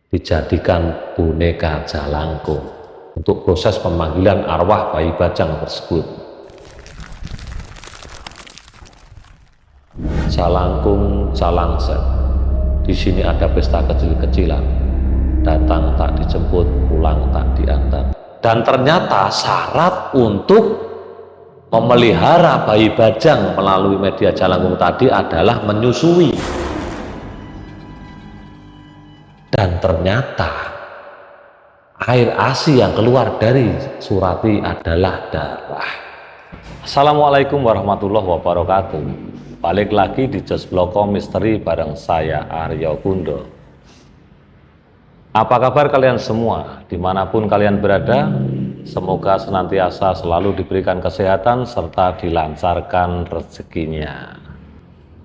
dijadikan boneka Jalangkung untuk proses pemanggilan arwah bayi Bajang tersebut. Jalangkung Calangset. Di sini ada pesta kecil-kecilan. Datang tak dijemput, pulang tak diantar. Dan ternyata syarat untuk memelihara bayi Bajang melalui media Jalangkung tadi adalah menyusui. Dan ternyata air ASI yang keluar dari Surati adalah darah. Assalamualaikum warahmatullahi wabarakatuh. Balik lagi di Jos Bloko Misteri bareng saya Aryo Kundo. Apa kabar kalian semua dimanapun kalian berada? Semoga senantiasa selalu diberikan kesehatan serta dilancarkan rezekinya.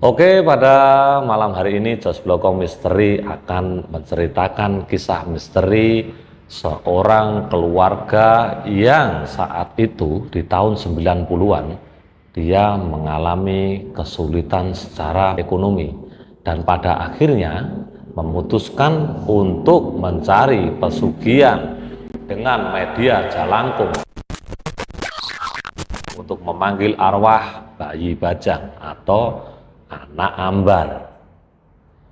Oke, pada malam hari ini Jos Bloko Misteri akan menceritakan kisah misteri seorang keluarga yang saat itu di tahun 90-an dia mengalami kesulitan secara ekonomi dan pada akhirnya memutuskan untuk mencari pesugihan dengan media Jalangkung untuk memanggil arwah bayi Bajang atau anak ambar.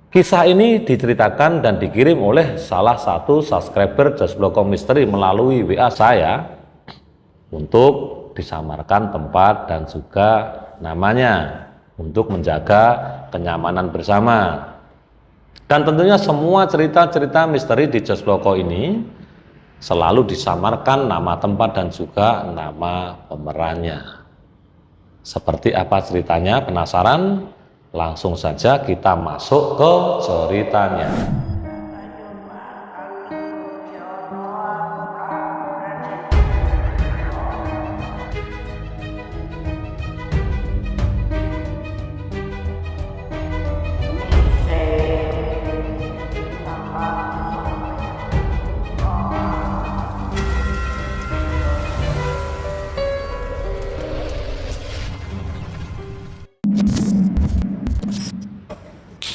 Kisah ini diceritakan dan dikirim oleh salah satu subscriber Jos Bloko Misteri melalui WA saya untuk disamarkan tempat dan juga namanya untuk menjaga kenyamanan bersama. Dan tentunya semua cerita-cerita misteri di Jos Bloko ini selalu disamarkan nama tempat dan juga nama pemerannya. Seperti apa ceritanya? Penasaran? Langsung saja kita masuk ke ceritanya.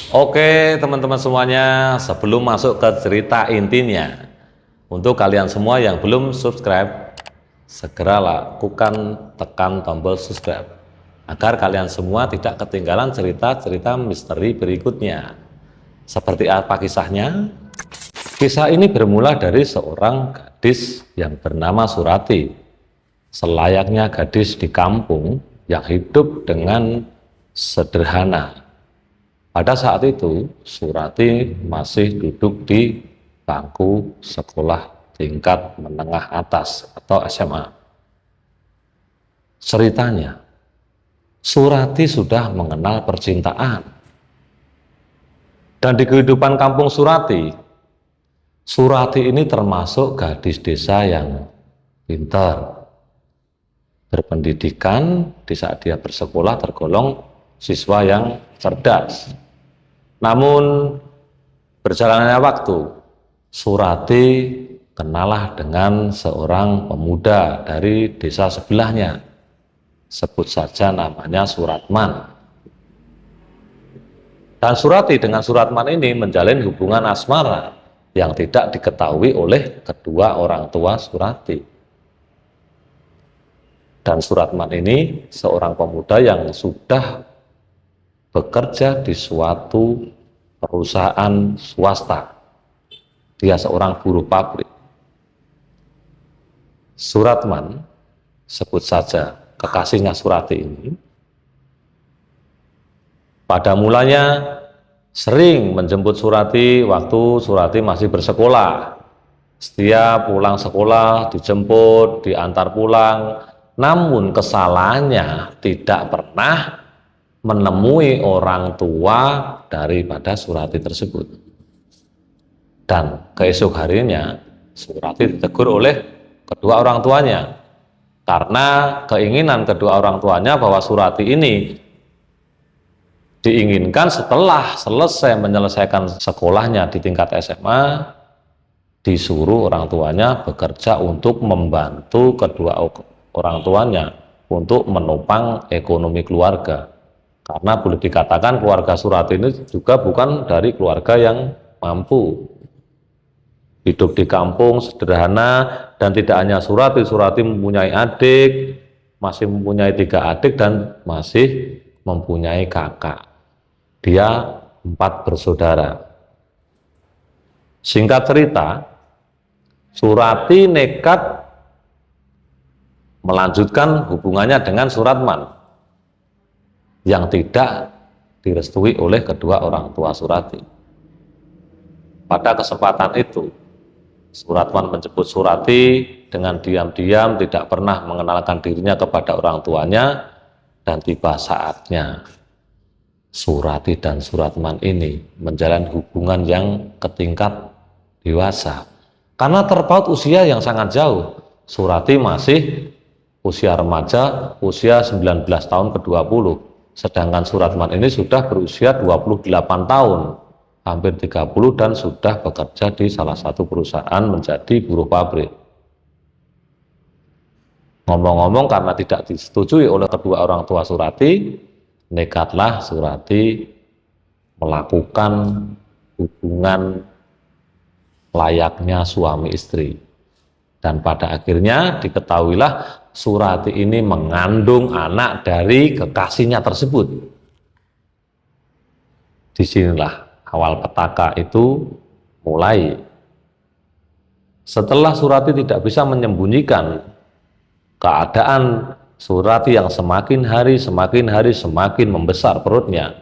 Oke teman-teman semuanya, sebelum masuk ke cerita intinya, untuk kalian semua yang belum subscribe, segera lakukan tekan tombol subscribe agar kalian semua tidak ketinggalan cerita-cerita misteri berikutnya. Seperti apa kisahnya? Kisah ini bermula dari seorang gadis yang bernama Surati. Selayaknya gadis di kampung yang hidup dengan sederhana. Pada saat itu, Surati masih duduk di bangku sekolah tingkat menengah atas atau SMA. Ceritanya, Surati sudah mengenal percintaan. Dan di kehidupan kampung Surati ini termasuk gadis desa yang pintar, berpendidikan. Di saat dia bersekolah tergolong siswa yang cerdas. Namun berjalannya waktu, Surati kenalah dengan seorang pemuda dari desa sebelahnya. Sebut saja namanya Suratman. Dan Surati dengan Suratman ini menjalin hubungan asmara yang tidak diketahui oleh kedua orang tua Surati. Dan Suratman ini seorang pemuda yang sudah bekerja di suatu perusahaan swasta. Dia seorang buruh pabrik. Suratman, sebut saja kekasihnya Surati ini, pada mulanya sering menjemput Surati waktu Surati masih bersekolah. Setiap pulang sekolah dijemput, diantar pulang. Namun kesalahannya tidak pernah menemui orang tua daripada Surati tersebut. Dan keesok harinya Surati ditegur oleh kedua orang tuanya karena keinginan kedua orang tuanya bahwa Surati ini diinginkan setelah selesai menyelesaikan sekolahnya di tingkat SMA, disuruh orang tuanya bekerja untuk membantu kedua orang tuanya untuk menopang ekonomi keluarga. Karena boleh dikatakan keluarga Surati ini juga bukan dari keluarga yang mampu. hidup di kampung sederhana, dan tidak hanya Surati, Surati mempunyai adik, masih mempunyai 3 adik dan masih mempunyai kakak. Dia 4 bersaudara. Singkat cerita, Surati nekat melanjutkan hubungannya dengan Suratman yang tidak direstui oleh kedua orang tua Surati. Pada kesempatan itu, Suratman menjemput Surati dengan diam-diam, tidak pernah mengenalkan dirinya kepada orang tuanya, dan tiba saatnya Surati dan Suratman ini menjalin hubungan yang ke tingkat dewasa. Karena terpaut usia yang sangat jauh, Surati masih usia remaja, usia 19 tahun ke 20, sedangkan Suratman ini sudah berusia 28 tahun, hampir 30, dan sudah bekerja di salah satu perusahaan menjadi buruh pabrik. Ngomong-ngomong, karena tidak disetujui oleh kedua orang tua Surati, nekatlah Surati melakukan hubungan layaknya suami istri. Dan pada akhirnya diketahuilah Surati ini mengandung anak dari kekasihnya tersebut. Disinilah awal petaka itu mulai. Setelah Surati tidak bisa menyembunyikan keadaan Surati yang semakin hari semakin membesar perutnya,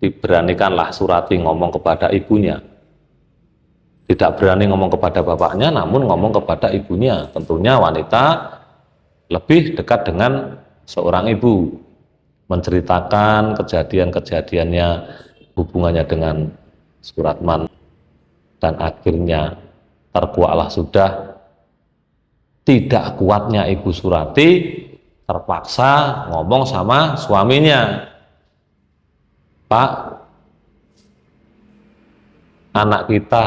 diberanikanlah Surati ngomong kepada ibunya. Tidak berani ngomong kepada bapaknya, namun ngomong kepada ibunya. Tentunya wanita lebih dekat dengan seorang ibu, menceritakan kejadian-kejadiannya, hubungannya dengan Suratman, dan akhirnya terkuaklah sudah. Tidak kuatnya ibu Surati, terpaksa ngomong sama suaminya, "Pak, anak kita,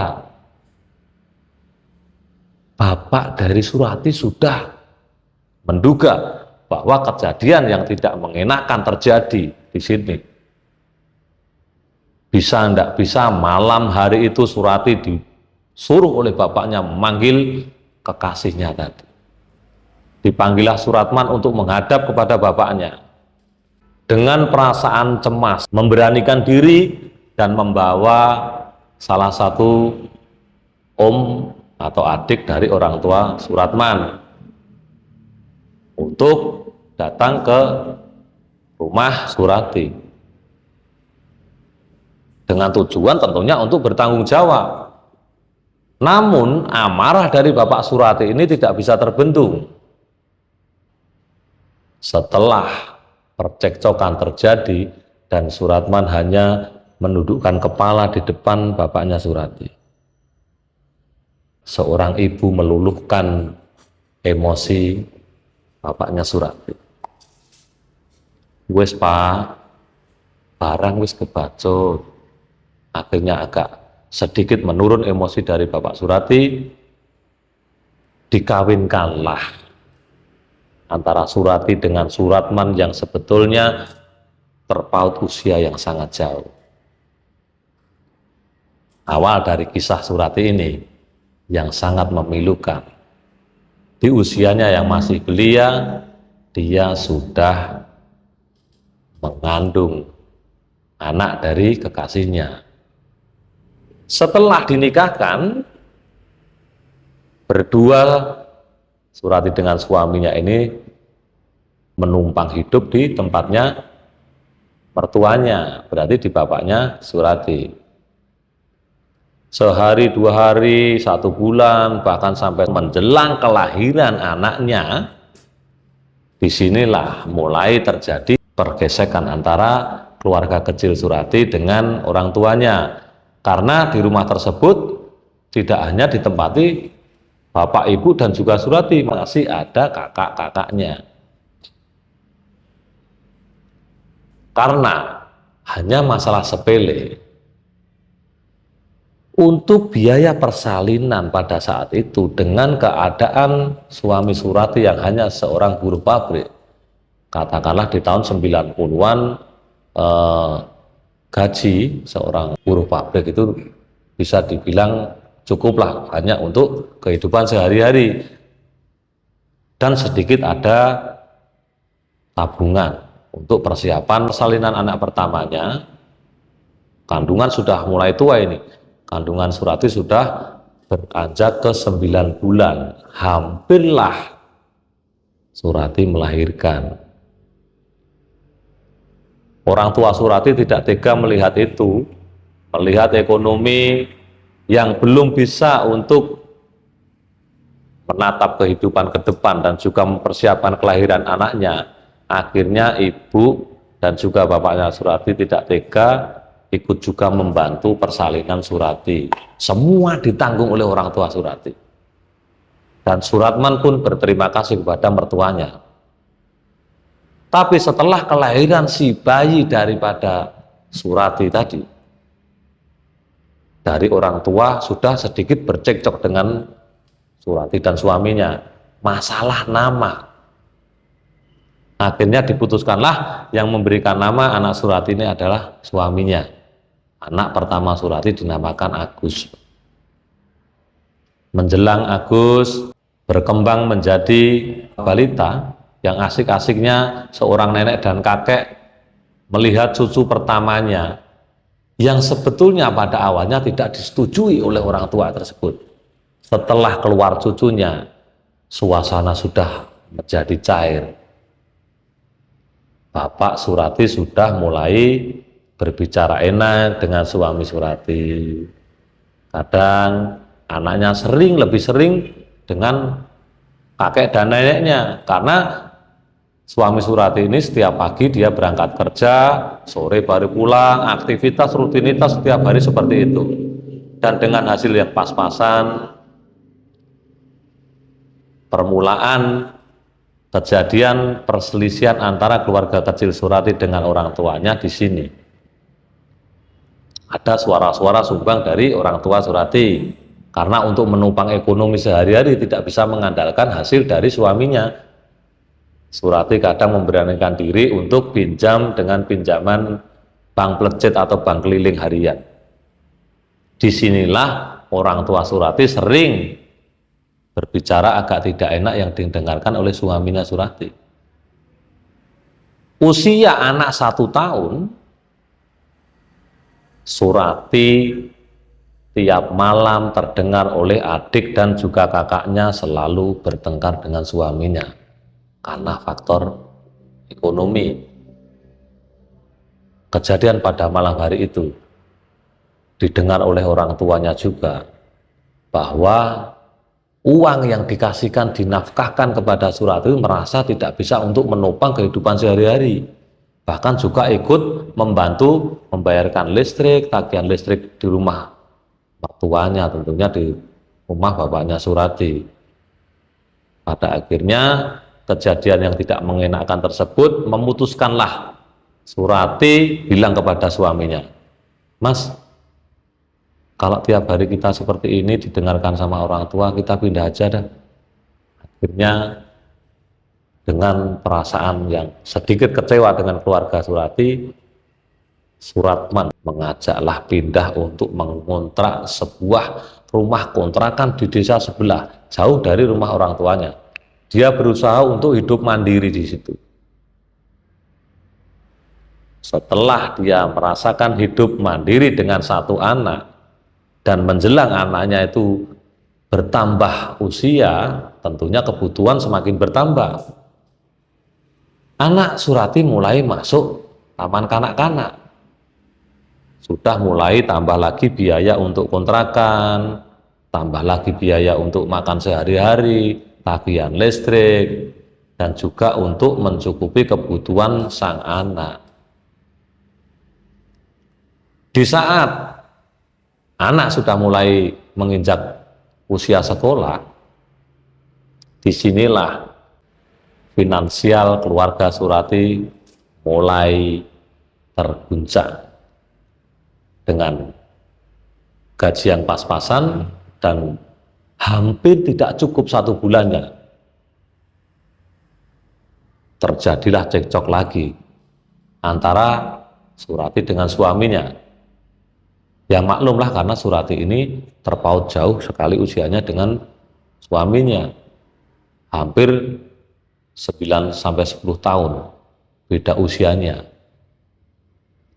bapak dari Surati sudah menduga bahwa kejadian yang tidak mengenakan terjadi di sini. Bisa enggak bisa malam hari itu Surati disuruh oleh bapaknya memanggil kekasihnya tadi. Dipanggillah Suratman untuk menghadap kepada bapaknya. Dengan perasaan cemas, memberanikan diri dan membawa salah satu om atau adik dari orang tua Suratman untuk datang ke rumah Surati dengan tujuan tentunya untuk bertanggung jawab. Namun amarah dari bapak Surati ini tidak bisa terbendung. Setelah percekcokan terjadi dan Suratman hanya menundukkan kepala di depan bapaknya Surati, seorang ibu meluluhkan emosi bapaknya Surati. "Wes Pak, barang wis kebacut." Akhirnya agak sedikit menurun emosi dari bapak Surati. Dikawinkanlah antara Surati dengan Suratman yang sebetulnya terpaut usia yang sangat jauh. Awal dari kisah Surati ini yang sangat memilukan. Di usianya yang masih belia, dia sudah mengandung anak dari kekasihnya. Setelah dinikahkan, berdua Surati dengan suaminya ini menumpang hidup di tempatnya mertuanya, berarti di bapaknya Surati. Sehari, 2 hari, 1 bulan, bahkan sampai menjelang kelahiran anaknya, disinilah mulai terjadi pergesekan antara keluarga kecil Surati dengan orang tuanya. Karena di rumah tersebut tidak hanya ditempati bapak, ibu, dan juga Surati, masih ada kakak-kakaknya. Karena hanya masalah sepele, untuk biaya persalinan pada saat itu dengan keadaan suami Surati yang hanya seorang buruh pabrik, katakanlah di tahun 90-an, gaji seorang buruh pabrik itu bisa dibilang cukuplah hanya untuk kehidupan sehari-hari, dan sedikit ada tabungan untuk persiapan persalinan anak pertamanya. Kandungan sudah mulai tua ini, kandungan Surati sudah beranjak ke 9 bulan, hampirlah Surati melahirkan. Orang tua Surati tidak tega melihat itu, melihat ekonomi yang belum bisa untuk menatap kehidupan ke depan dan juga mempersiapkan kelahiran anaknya. Akhirnya ibu dan juga bapaknya Surati tidak tega, ikut juga membantu persalinan Surati. Semua ditanggung oleh orang tua Surati. Dan Suratman pun berterima kasih kepada mertuanya. Tapi setelah kelahiran si bayi daripada Surati tadi, dari orang tua sudah sedikit bercekcok dengan Surati dan suaminya, masalah nama. Akhirnya diputuskanlah yang memberikan nama anak Surati ini adalah suaminya. Anak pertama Surati dinamakan Agus. Menjelang Agus berkembang menjadi balita, yang asik-asiknya seorang nenek dan kakek melihat cucu pertamanya yang sebetulnya pada awalnya tidak disetujui oleh orang tua tersebut. Setelah keluar cucunya, suasana sudah menjadi cair. Bapak Surati sudah mulai berbicara enak dengan suami Surati. Kadang anaknya lebih sering dengan kakek dan neneknya, karena suami Surati ini setiap pagi dia berangkat kerja, sore baru pulang, aktivitas rutinitas setiap hari seperti itu. Dan dengan hasil yang pas-pasan, permulaan kejadian perselisihan antara keluarga kecil Surati dengan orang tuanya di sini. Ada suara-suara sumbang dari orang tua Surati, karena untuk menopang ekonomi sehari-hari tidak bisa mengandalkan hasil dari suaminya. Surati kadang memberanikan diri untuk pinjam dengan pinjaman bank plecet atau bank keliling harian. Disinilah orang tua Surati sering berbicara agak tidak enak yang didengarkan oleh suaminya Surati. Usia anak 1 tahun, Surati tiap malam terdengar oleh adik dan juga kakaknya selalu bertengkar dengan suaminya karena faktor ekonomi. Kejadian pada malam hari itu didengar oleh orang tuanya juga, bahwa uang yang dikasihkan, dinafkahkan kepada Surati merasa tidak bisa untuk menopang kehidupan sehari-hari. Bahkan juga ikut membantu membayarkan listrik, tagihan listrik di rumah mertuanya, tentunya di rumah bapaknya Surati. Pada akhirnya kejadian yang tidak mengenakan tersebut memutuskanlah Surati bilang kepada suaminya, "Mas, kalau tiap hari kita seperti ini didengarkan sama orang tua, kita pindah aja dah." Akhirnya dengan perasaan yang sedikit kecewa dengan keluarga Surati, Suratman mengajaklah pindah untuk mengontrak sebuah rumah kontrakan di desa sebelah, jauh dari rumah orang tuanya. Dia berusaha untuk hidup mandiri di situ. Setelah dia merasakan hidup mandiri dengan 1 anak, dan menjelang anaknya itu bertambah usia, tentunya kebutuhan semakin bertambah. Anak Surati mulai masuk taman kanak-kanak. Sudah mulai tambah lagi biaya untuk kontrakan, tambah lagi biaya untuk makan sehari-hari, tagihan listrik, dan juga untuk mencukupi kebutuhan sang anak. Di saat anak sudah mulai menginjak usia sekolah, disinilah finansial keluarga Surati mulai terguncang dengan gaji yang pas-pasan dan hampir tidak cukup 1 bulannya. Terjadilah cekcok lagi antara Surati dengan suaminya. Ya maklumlah karena Surati ini terpaut jauh sekali usianya dengan suaminya. Hampir 9 sampai 10 tahun beda usianya.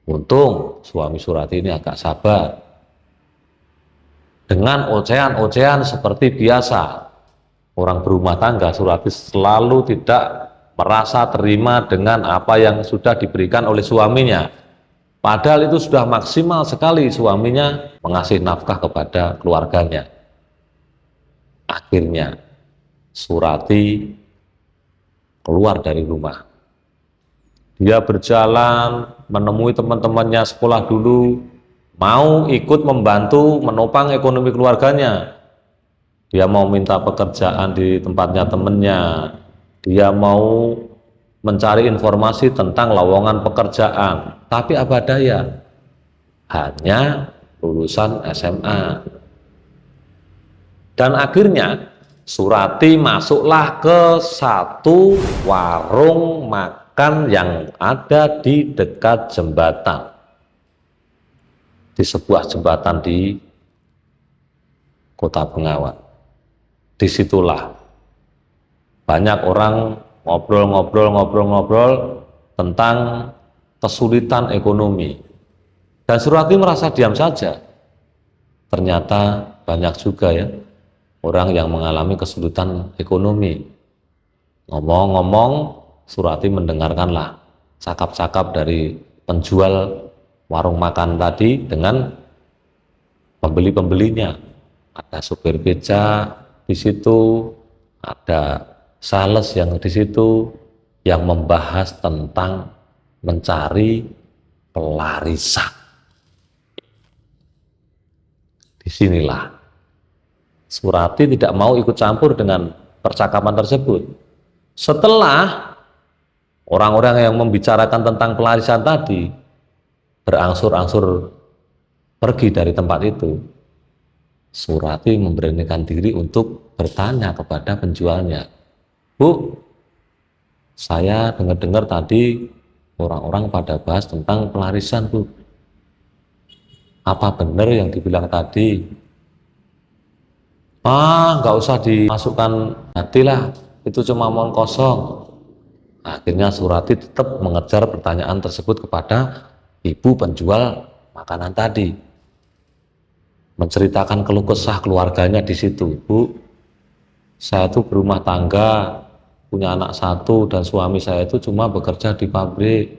Untung suami Surati ini agak sabar. Dengan ocehan-ocehan seperti biasa, orang berumah tangga, Surati selalu tidak merasa terima dengan apa yang sudah diberikan oleh suaminya. Padahal itu sudah maksimal sekali suaminya mengasih nafkah kepada keluarganya. Akhirnya Surati keluar dari rumah. Dia berjalan menemui teman-temannya sekolah dulu, mau ikut membantu menopang ekonomi keluarganya. Dia mau minta pekerjaan di tempatnya temannya. Dia mau mencari informasi tentang lowongan pekerjaan, tapi apa daya, hanya lulusan SMA. Dan akhirnya Surati masuklah ke satu warung makan yang ada di dekat jembatan, di sebuah jembatan di Kota Bengawan. Disitulah banyak orang ngobrol tentang kesulitan ekonomi. Dan Surati merasa diam saja. Ternyata banyak juga ya orang yang mengalami kesulitan ekonomi. Ngomong-ngomong, Surati mendengarkanlah cakap-cakap dari penjual warung makan tadi dengan pembeli-pembelinya. Ada supir beca di situ, ada sales yang di situ yang membahas tentang mencari pelarisan. Disinilah Surati tidak mau ikut campur dengan percakapan tersebut. Setelah orang-orang yang membicarakan tentang pelarisan tadi berangsur-angsur pergi dari tempat itu, Surati memberanikan diri untuk bertanya kepada penjualnya, "Bu, saya dengar-dengar tadi orang-orang pada bahas tentang pelarisan, Bu. Apa benar yang dibilang tadi?" "Ah, nggak usah dimasukkan hatilah, itu cuma omong kosong." Akhirnya Surati tetap mengejar pertanyaan tersebut kepada ibu penjual makanan tadi, menceritakan keluh kesah keluarganya di situ. "Bu, saya tuh berumah tangga, punya anak satu, dan suami saya itu cuma bekerja di pabrik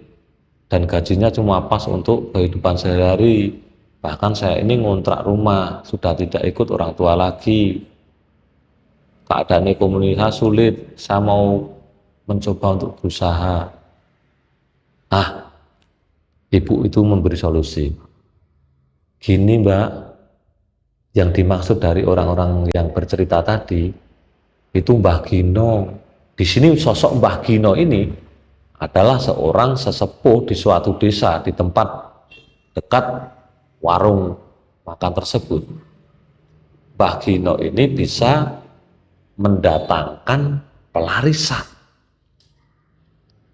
dan gajinya cuma pas untuk kehidupan sehari-hari. Bahkan saya ini ngontrak rumah, sudah tidak ikut orang tua lagi. Keadaan ekonomi saya sulit, saya mau mencoba untuk berusaha." Ah, ibu itu memberi solusi. "Gini Mbak, yang dimaksud dari orang-orang yang bercerita tadi itu Mbah Gino. Di sini sosok Mbah Gino ini adalah seorang sesepuh di suatu desa di tempat dekat warung makan tersebut. Mbah Gino ini bisa mendatangkan pelarisan.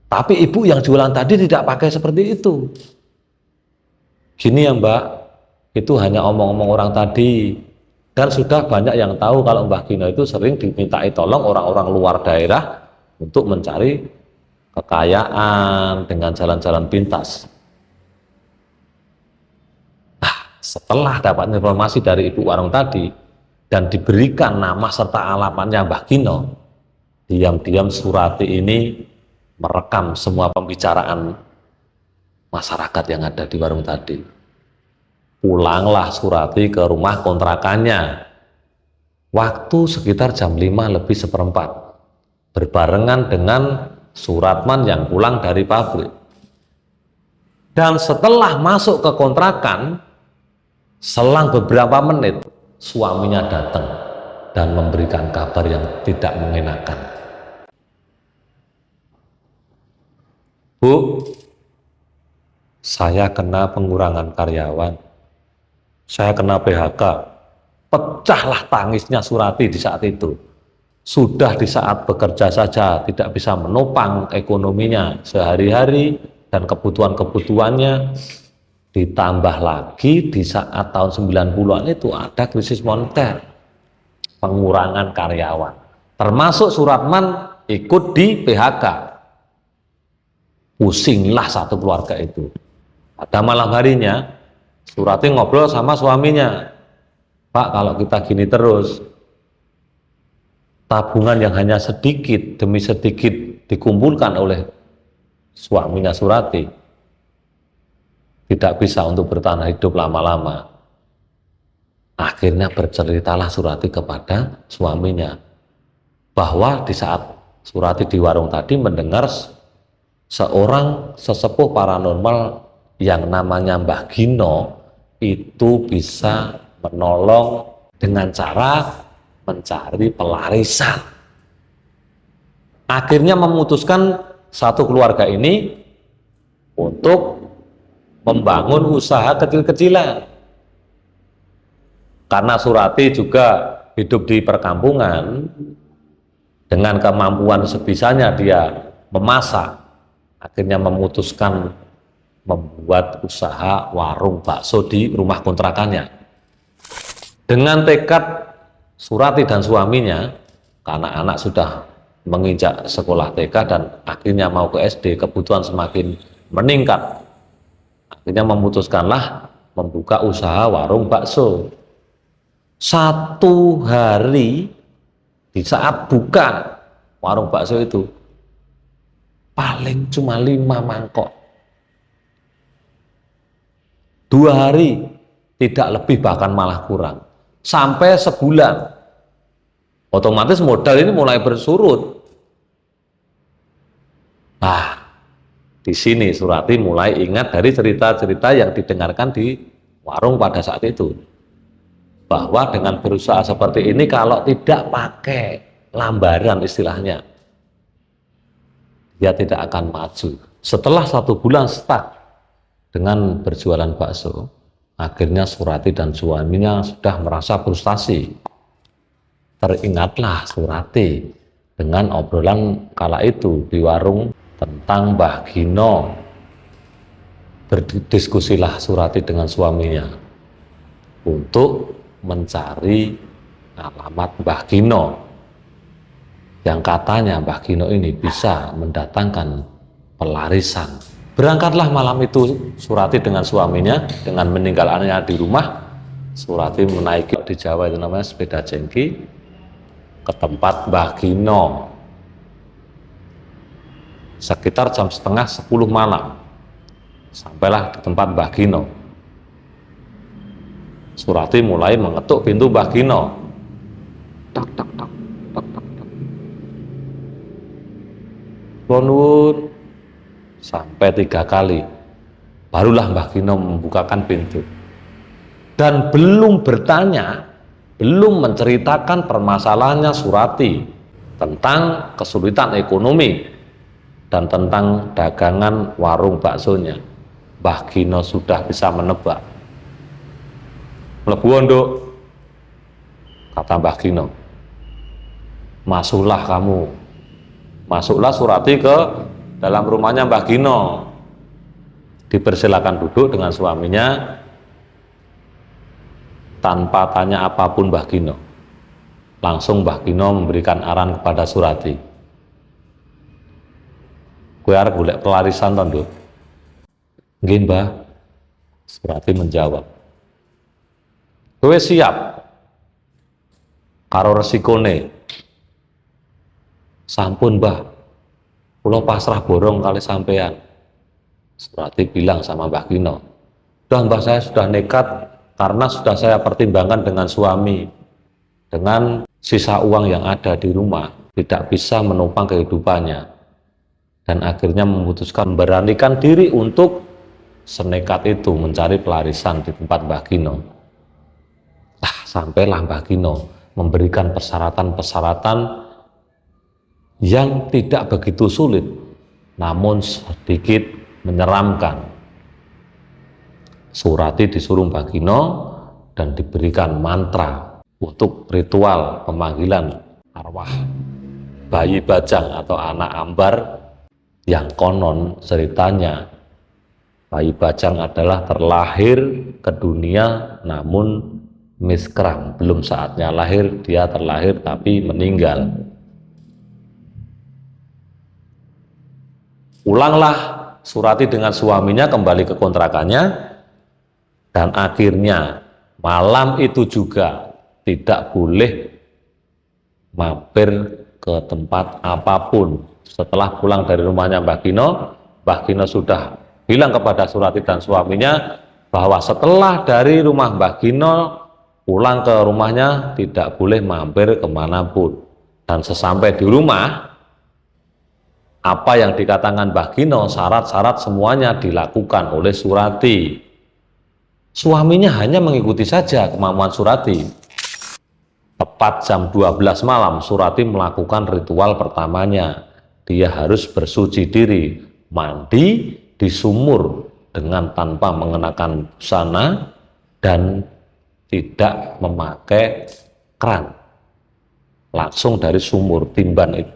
Tapi ibu yang jualan tadi tidak pakai seperti itu. Gini ya Mbak, itu hanya omong-omong orang tadi. Dan sudah banyak yang tahu kalau Mbah Gino itu sering dimintai tolong orang-orang luar daerah untuk mencari kekayaan dengan jalan-jalan pintas." Nah, setelah dapat informasi dari ibu warung tadi dan diberikan nama serta alamatnya Mbah Gino, diam-diam Surati ini merekam semua pembicaraan masyarakat yang ada di warung tadi. Pulanglah Surati ke rumah kontrakannya. Waktu sekitar jam 5:05, berbarengan dengan Suratman yang pulang dari pabrik. Dan setelah masuk ke kontrakan, selang beberapa menit, suaminya datang dan memberikan kabar yang tidak mengenakan. "Bu, saya kena pengurangan karyawan, saya kena PHK." Pecahlah tangisnya Surati di saat itu. Sudah di saat bekerja saja tidak bisa menopang ekonominya sehari-hari dan kebutuhan-kebutuhannya, Ditambah lagi di saat tahun 90-an itu ada krisis moneter, pengurangan karyawan. Termasuk Suratman ikut di PHK. Pusinglah satu keluarga itu. Pada malam harinya, Surati ngobrol sama suaminya. Pak, kalau kita gini terus, tabungan yang hanya sedikit demi sedikit dikumpulkan oleh suaminya Surati, tidak bisa untuk bertahan hidup lama-lama. Akhirnya berceritalah Surati kepada suaminya bahwa di saat Surati di warung tadi mendengar seorang sesepuh paranormal yang namanya Mbah Gino itu bisa menolong dengan cara mencari pelarisan. Akhirnya memutuskan satu keluarga ini untuk membangun usaha kecil-kecilan. Karena Surati juga hidup di perkampungan, dengan kemampuan sebisanya dia memasak, akhirnya memutuskan membuat usaha warung bakso di rumah kontrakannya. Dengan tekad Surati dan suaminya, karena anak sudah menginjak sekolah TK dan akhirnya mau ke SD, kebutuhan semakin meningkat. Akhirnya memutuskanlah membuka usaha warung bakso. Satu hari di saat buka warung bakso itu paling cuma 5 mangkok. 2 hari tidak lebih, bahkan malah kurang. Sampai sebulan. Otomatis modal ini mulai bersurut. Nah, di sini Surati mulai ingat dari cerita-cerita yang didengarkan di warung pada saat itu. Bahwa dengan berusaha seperti ini, kalau tidak pakai lambaran istilahnya, dia tidak akan maju. Setelah 1 bulan stuck dengan berjualan bakso, akhirnya Surati dan suaminya sudah merasa frustasi. Teringatlah Surati dengan obrolan kala itu di warung tentang Mbah Gino. Berdiskusilah Surati dengan suaminya untuk mencari alamat Mbah Gino, yang katanya Mbah Gino ini bisa mendatangkan pelarisan. Berangkatlah malam itu Surati dengan suaminya, dengan meninggalannya di rumah. Surati menaiki, di Jawa itu namanya sepeda jengki, ke tempat Mbah Gino. Sekitar jam setengah 10 malam sampailah di tempat Mbah Gino. Surati mulai mengetuk pintu Mbah Gino. Tak tak tak tak tak tak. Nuwun. Sampai 3 kali barulah Mbah Gino membukakan pintu, dan belum bertanya, belum menceritakan permasalahannya Surati tentang kesulitan ekonomi dan tentang dagangan warung baksonya. Mbah Gino sudah bisa menebak. Mlebu nduk, kata Mbah Gino. Masuklah kamu. Masuklah Surati ke dalam rumahnya Mbah Gino. Dipersilakan duduk dengan suaminya tanpa tanya apapun Mbah Gino. Langsung Mbah Gino memberikan arahan kepada Surati. Kowe arep golek pelarisan to, Nduk? Nggih, Mbah. Surati menjawab. Kowe siap karo resikone? Sampun, Mbah. Kula pasrah borong kali sampean. Surati bilang sama Mbah Gino. Udah, Mbah, saya sudah nekat karena sudah saya pertimbangkan dengan suami. Dengan sisa uang yang ada di rumah, tidak bisa menopang kehidupannya. Dan akhirnya memutuskan memberanikan diri untuk senekat itu mencari pelarisan di tempat Mbah Gino. Sampailah Mbah Gino memberikan persyaratan-persyaratan yang tidak begitu sulit, namun sedikit menyeramkan. Surati disuruh Mbah Gino dan diberikan mantra untuk ritual pemanggilan arwah bayi bajang atau anak ambar yang konon ceritanya Bayi Bajang adalah terlahir ke dunia namun miskrah, belum saatnya lahir, dia terlahir tapi meninggal. Pulanglah Surati dengan suaminya kembali ke kontrakannya, dan akhirnya malam itu juga tidak boleh mampir ke tempat apapun. Setelah pulang dari rumahnya Mbah Gino sudah bilang kepada Surati dan suaminya bahwa setelah dari rumah Mbah Gino pulang ke rumahnya tidak boleh mampir kemanapun. Dan sesampai di rumah, apa yang dikatakan Mbah Gino, syarat-syarat semuanya dilakukan oleh Surati. Suaminya hanya mengikuti saja kemauan Surati. Tepat jam 12 malam, Surati melakukan ritual pertamanya. Dia harus bersuci diri, mandi di sumur dengan tanpa mengenakan busana dan tidak memakai keran, langsung dari sumur timban itu.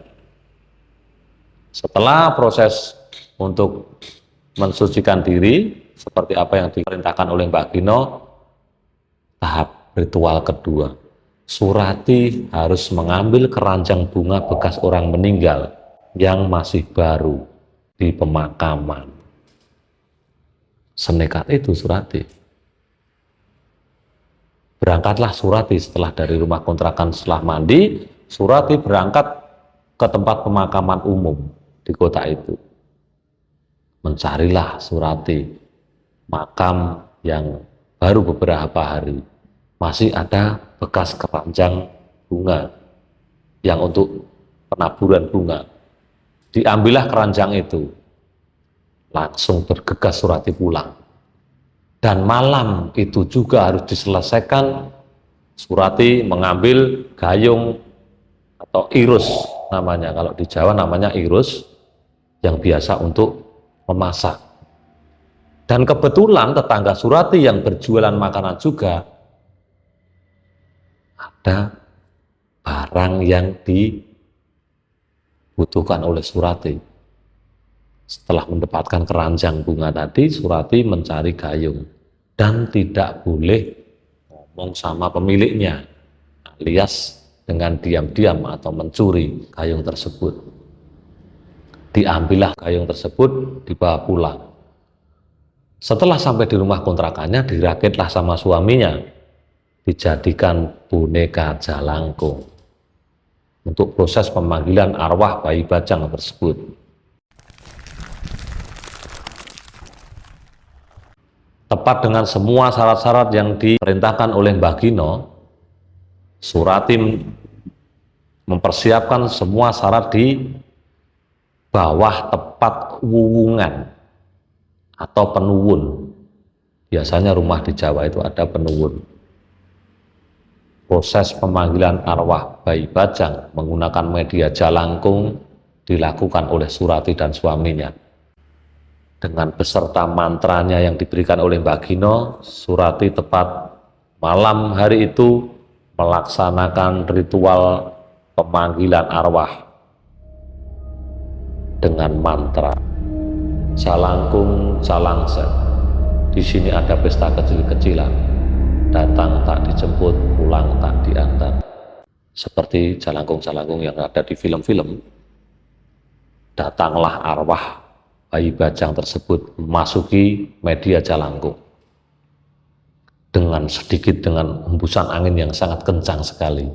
Setelah proses untuk mensucikan diri seperti apa yang diperintahkan oleh Mbah Gino, tahap ritual kedua, Surati harus mengambil keranjang bunga bekas orang meninggal yang masih baru di pemakaman. Senekat itu Surati. Berangkatlah Surati setelah dari rumah kontrakan. Setelah mandi, Surati berangkat ke tempat pemakaman umum di kota itu. Mencarilah Surati makam yang baru beberapa hari masih ada bekas keranjang bunga yang untuk penaburan bunga. Diambillah keranjang itu, langsung bergegas Surati pulang. Dan malam itu juga harus diselesaikan. Surati mengambil gayung atau irus namanya, kalau di Jawa namanya irus, yang biasa untuk memasak. Dan kebetulan tetangga Surati yang berjualan makanan juga ada barang yang dibutuhkan oleh Surati. Setelah mendapatkan keranjang bunga tadi, Surati mencari gayung dan tidak boleh ngomong sama pemiliknya, alias dengan diam-diam atau mencuri gayung tersebut. Diambillah gayung tersebut, dibawa pulang. Setelah sampai di rumah kontrakannya, dirakitlah sama suaminya, dijadikan boneka jalangkung untuk proses pemanggilan arwah Bayi Bajang tersebut. Tepat dengan semua syarat-syarat yang diperintahkan oleh Mbah Gino, Surati mempersiapkan semua syarat di bawah tepat wuwungan atau penuwun. Biasanya rumah di Jawa itu ada penuwun. Proses pemanggilan arwah Bayi Bajang menggunakan media jalangkung dilakukan oleh Surati dan suaminya. Dengan beserta mantranya yang diberikan oleh Mbah Gino, Surati tepat malam hari itu melaksanakan ritual pemanggilan arwah dengan mantra Jalangkung Jalangset. Di sini ada pesta kecil-kecilan, datang tak dijemput, pulang tak diantar. Seperti jalangkung-jalangkung yang ada di film-film. Datanglah arwah Bayi Bajang tersebut memasuki media jalangkung dengan hembusan angin yang sangat kencang sekali,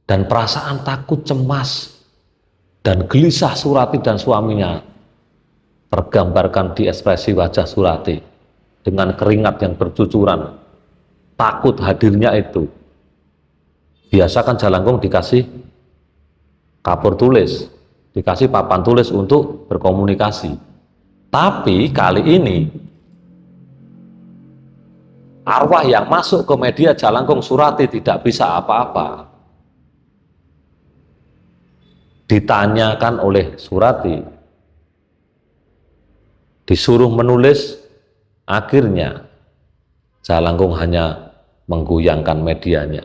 dan perasaan takut, cemas, dan gelisah Surati dan suaminya tergambarkan di ekspresi wajah Surati dengan keringat yang bercucuran, takut hadirnya itu. Biasa kan jalangkung dikasih kapur tulis, dikasih papan tulis untuk berkomunikasi. Tapi kali ini arwah yang masuk ke media jalangkung Surati tidak bisa apa-apa. Ditanyakan oleh Surati, disuruh menulis, akhirnya jalangkung hanya menggoyangkan medianya.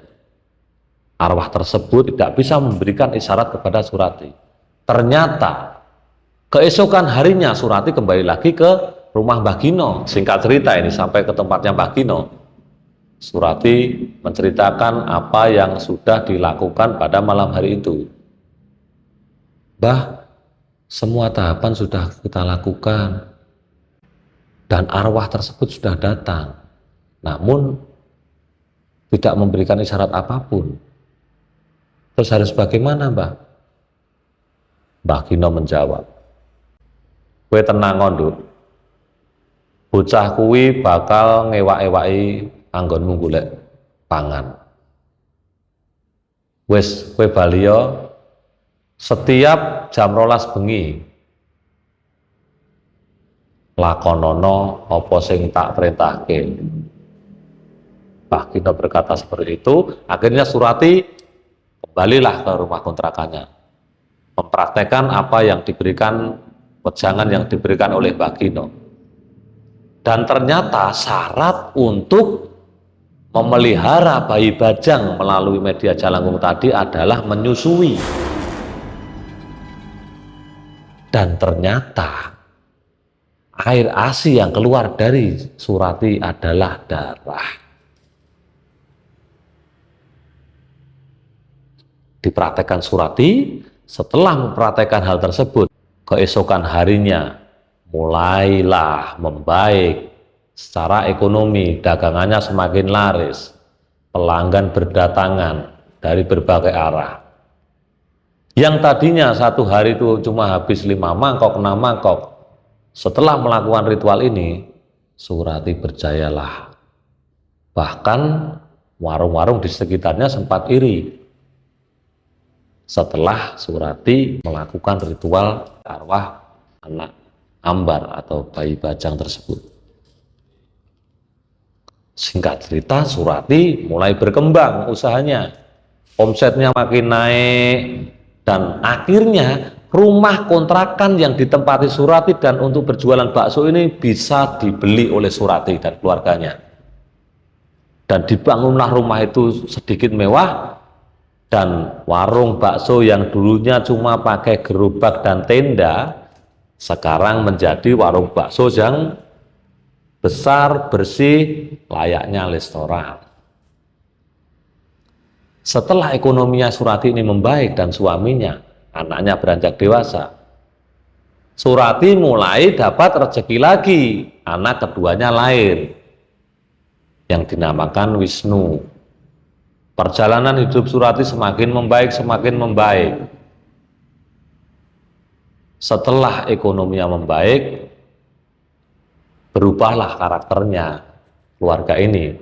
Arwah tersebut tidak bisa memberikan isyarat kepada Surati. Ternyata keesokan harinya Surati kembali lagi ke rumah Mbah Gino. Singkat cerita ini sampai ke tempatnya Mbah Gino. Surati menceritakan apa yang sudah dilakukan pada malam hari itu. Mbah, semua tahapan sudah kita lakukan dan arwah tersebut sudah datang, namun tidak memberikan isyarat apapun. Terus harus bagaimana, Mbah? Mbah Gino menjawab, kowe tenang Nduk, bocah kuwi bakal ngewak-ewaki anggonmu golek pangan. Wis kowe baliya setiap jam 12 bengi lakonono apa sing tak perintahke. Mbah Gino berkata seperti itu. Akhirnya Surati kembalilah ke rumah kontrakannya, mempraktekkan apa yang diberikan, wejangan yang diberikan oleh Mbah Gino. Dan ternyata syarat untuk memelihara bayi bajang melalui media jalangkung tadi adalah menyusui. Dan ternyata air ASI yang keluar dari Surati adalah darah. Dipraktekkan Surati. Setelah mempraktekkan hal tersebut, keesokan harinya mulailah membaik secara ekonomi, dagangannya semakin laris, pelanggan berdatangan dari berbagai arah. Yang tadinya satu hari itu cuma habis 5 mangkok, 6 mangkok, setelah melakukan ritual ini, Surati berjayalah. Bahkan warung-warung di sekitarnya sempat iri setelah Surati melakukan ritual arwah anak ambar atau bayi bajang tersebut. Singkat cerita, Surati mulai berkembang usahanya, omsetnya makin naik, dan akhirnya rumah kontrakan yang ditempati Surati dan untuk berjualan bakso ini bisa dibeli oleh Surati dan keluarganya. Dan dibangunlah rumah itu sedikit mewah, dan warung bakso yang dulunya cuma pakai gerobak dan tenda sekarang menjadi warung bakso yang besar, bersih, layaknya restoran. Setelah ekonominya Surati ini membaik dan suaminya, anaknya beranjak dewasa, Surati mulai dapat rezeki lagi. Anak keduanya lahir yang dinamakan Wisnu. Perjalanan hidup Surati semakin membaik, semakin membaik. Setelah ekonominya membaik, berubahlah karakternya keluarga ini.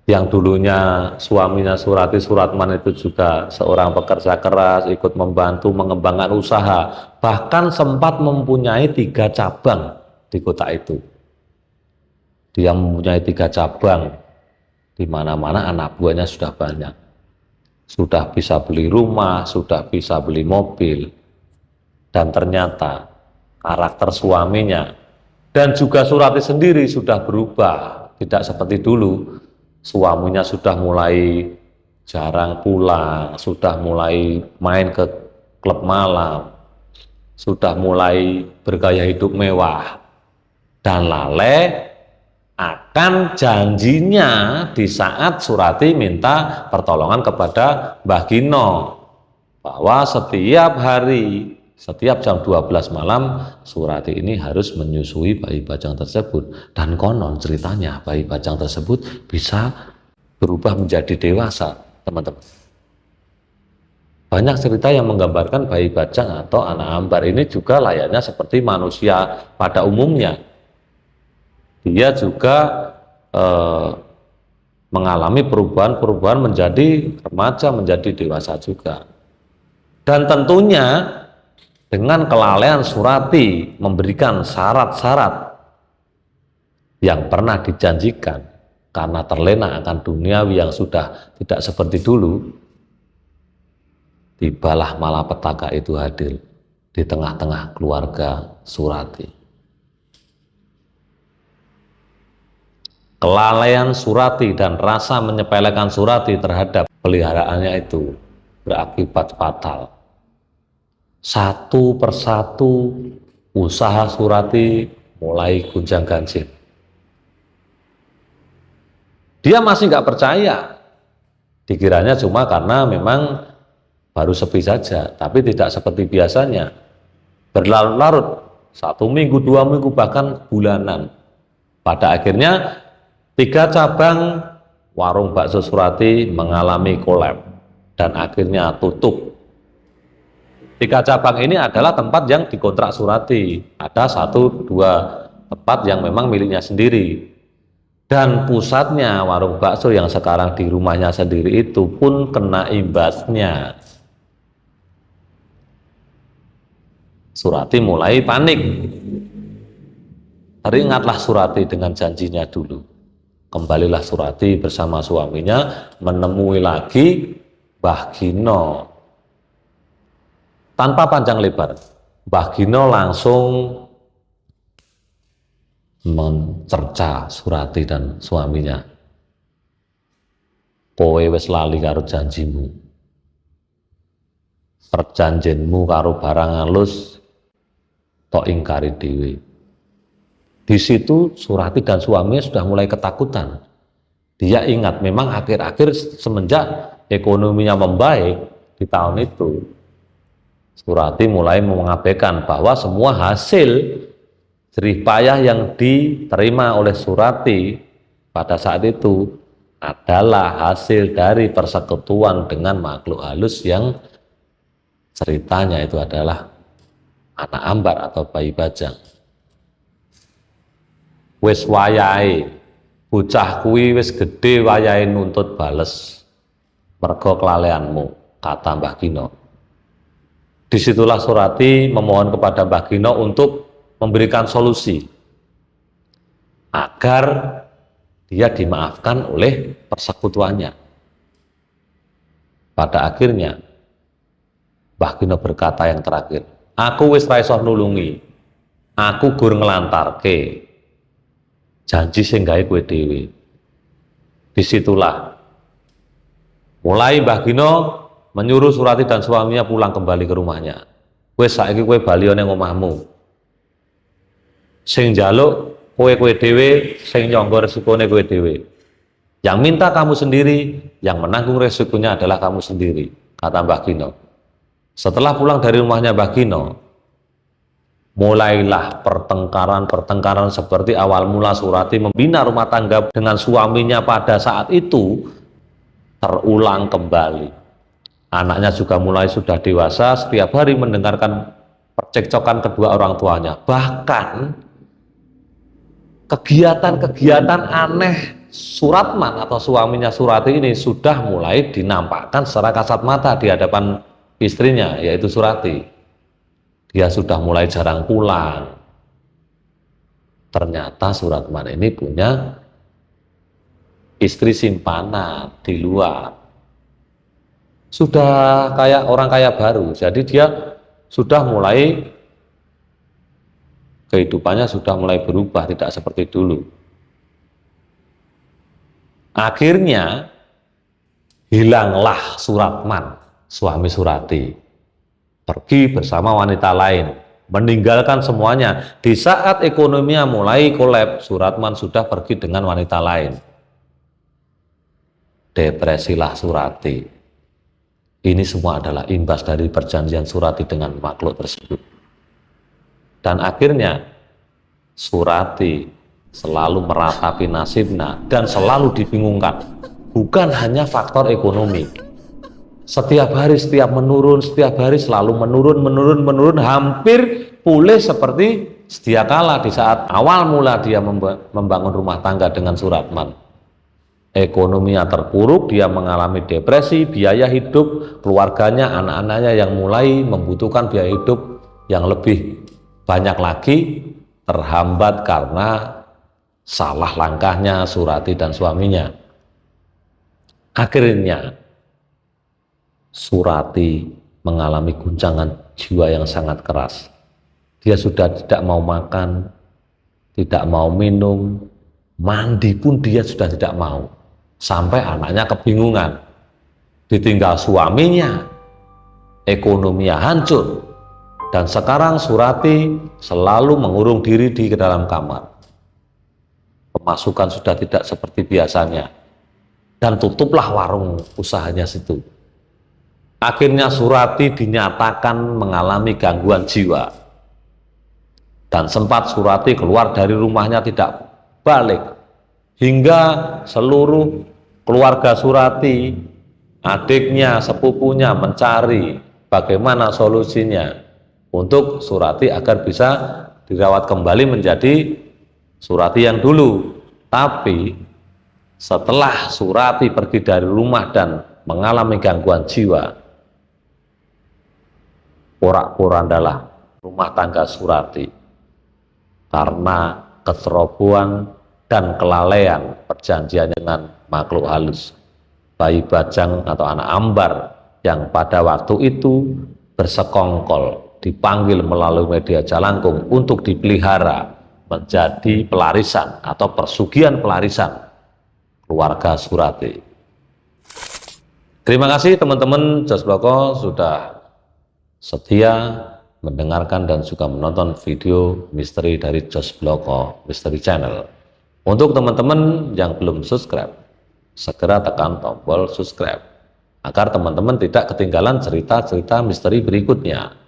Yang dulunya suaminya Surati, Suratman, itu juga seorang pekerja keras, ikut membantu mengembangkan usaha, bahkan sempat mempunyai 3 cabang di kota itu. Dia mempunyai 3 cabang, di mana-mana anak buahnya sudah banyak, sudah bisa beli rumah, sudah bisa beli mobil. Dan ternyata karakter suaminya dan juga Surati sendiri sudah berubah, tidak seperti dulu. Suaminya sudah mulai jarang pulang, sudah mulai main ke klub malam, sudah mulai bergaya hidup mewah, dan lalai akan janjinya di saat Surati minta pertolongan kepada Mbah Gino bahwa setiap hari, setiap jam 12 malam Surati ini harus menyusui bayi bajang tersebut. Dan konon ceritanya bayi bajang tersebut bisa berubah menjadi dewasa, teman-teman. Banyak cerita yang menggambarkan bayi bajang atau anak ambar ini juga layaknya seperti manusia pada umumnya. Dia juga mengalami perubahan-perubahan menjadi remaja, menjadi dewasa juga. Dan tentunya dengan kelalaian Surati memberikan syarat-syarat yang pernah dijanjikan, karena terlena akan duniawi yang sudah tidak seperti dulu, tibalah malapetaka itu hadir di tengah-tengah keluarga Surati. Kelalaian Surati dan rasa menyepelekan Surati terhadap peliharaannya itu berakibat fatal. Satu persatu usaha Surati mulai gonjang-ganjing. Dia masih nggak percaya, dikiranya cuma karena memang baru sepi saja, tapi tidak seperti biasanya. Berlarut-larut, 1 minggu, 2 minggu, bahkan bulanan. Pada akhirnya 3 cabang warung bakso Surati mengalami kolap dan akhirnya tutup. 3 cabang ini adalah tempat yang dikontrak Surati. Ada 1-2 tempat yang memang miliknya sendiri. Dan pusatnya warung bakso yang sekarang di rumahnya sendiri itu pun kena imbasnya. Surati mulai panik. Teringatlah Surati dengan janjinya dulu. Kembalilah Surati bersama suaminya menemui lagi Mbah Gino. Tanpa panjang lebar, Mbah Gino langsung mencerca Surati dan suaminya. Kowe wis lali karo janjimu. Perjanjianmu karo barang halus tok ingkari dhewe. Di situ Surati dan suaminya sudah mulai ketakutan. Dia ingat memang akhir-akhir semenjak ekonominya membaik di tahun itu, Surati mulai mengabaikan bahwa semua hasil jerih payah yang diterima oleh Surati pada saat itu adalah hasil dari persekutuan dengan makhluk halus yang ceritanya itu adalah anak ambar atau bayi bajang. Wis wayahe bocah kuwi wis gede wayahe nuntut bales mergo kelaleanmu, kata Mbah Gino. Disitulah Surati memohon kepada Mbah Gino untuk memberikan solusi agar dia dimaafkan oleh persekutuannya. Pada akhirnya Mbah Gino berkata yang terakhir, aku wis ra iso nulungi, aku gur ngelantarke janji sing gawe kowe dhewe. Disitulah mulai Mbah Gino menyuruh Surati dan suaminya pulang kembali ke rumahnya. Wis saiki kowe bali ning omahmu. Sing njaluk kowe dhewe, sing nyangga resikone kowe dhewe. Yang minta kamu sendiri, yang menanggung resikonya adalah kamu sendiri, kata Mbah Gino. Setelah pulang dari rumahnya Mbah Gino, mulailah pertengkaran seperti awal mula Surati membina rumah tangga dengan suaminya pada saat itu terulang kembali. Anaknya juga mulai sudah dewasa, setiap hari mendengarkan percekcokan kedua orang tuanya. Bahkan kegiatan-kegiatan aneh Suratman atau suaminya Surati ini sudah mulai dinampakkan secara kasat mata di hadapan istrinya, yaitu Surati. Dia sudah mulai jarang pulang. Ternyata Suratman ini punya istri simpanan di luar. Sudah kayak orang kaya baru, jadi dia sudah mulai kehidupannya sudah mulai berubah, tidak seperti dulu. Akhirnya hilanglah Suratman, suami Surati, pergi bersama wanita lain, meninggalkan semuanya. Di saat ekonominya mulai kolaps, Suratman sudah pergi dengan wanita lain. Depresilah Surati. Ini semua adalah imbas dari perjanjian Surati dengan makhluk tersebut. Dan akhirnya Surati selalu meratapi nasibnya dan selalu dibingungkan. Bukan hanya faktor ekonomi. Setiap hari setiap hari selalu menurun, hampir pulih seperti sedia kala di saat awal mula dia membangun rumah tangga dengan Suratman. Ekonominya terpuruk, dia mengalami depresi, biaya hidup keluarganya, anak-anaknya yang mulai membutuhkan biaya hidup yang lebih banyak lagi terhambat karena salah langkahnya Surati dan suaminya. Akhirnya Surati mengalami guncangan jiwa yang sangat keras. Dia sudah tidak mau makan, tidak mau minum, mandi pun dia sudah tidak mau. Sampai anaknya kebingungan, ditinggal suaminya, ekonominya hancur, Dan sekarang Surati selalu mengurung diri di dalam kamar. Pemasukan sudah tidak seperti biasanya. Dan tutuplah warung usahanya situ. Akhirnya Surati dinyatakan mengalami gangguan jiwa. Dan sempat Surati keluar dari rumahnya tidak balik. Hingga seluruh keluarga Surati, adiknya, sepupunya mencari bagaimana solusinya untuk Surati agar bisa dirawat kembali menjadi Surati yang dulu. Tapi setelah Surati pergi dari rumah dan mengalami gangguan jiwa, porak-porandalah rumah tangga Surati karena kecerobohan dan kelalaian perjanjian dengan makhluk halus. Bayi bajang atau anak ambar yang pada waktu itu bersekongkol dipanggil melalui media jalangkung untuk dipelihara menjadi pelarisan atau persugihan pelarisan keluarga Surati. Terima kasih teman-teman Jos Bloko sudah setia mendengarkan dan juga menonton video misteri dari Jos Bloko Misteri Channel. Untuk teman-teman yang belum subscribe, segera tekan tombol subscribe agar teman-teman tidak ketinggalan cerita-cerita misteri berikutnya.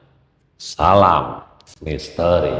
Salam misteri.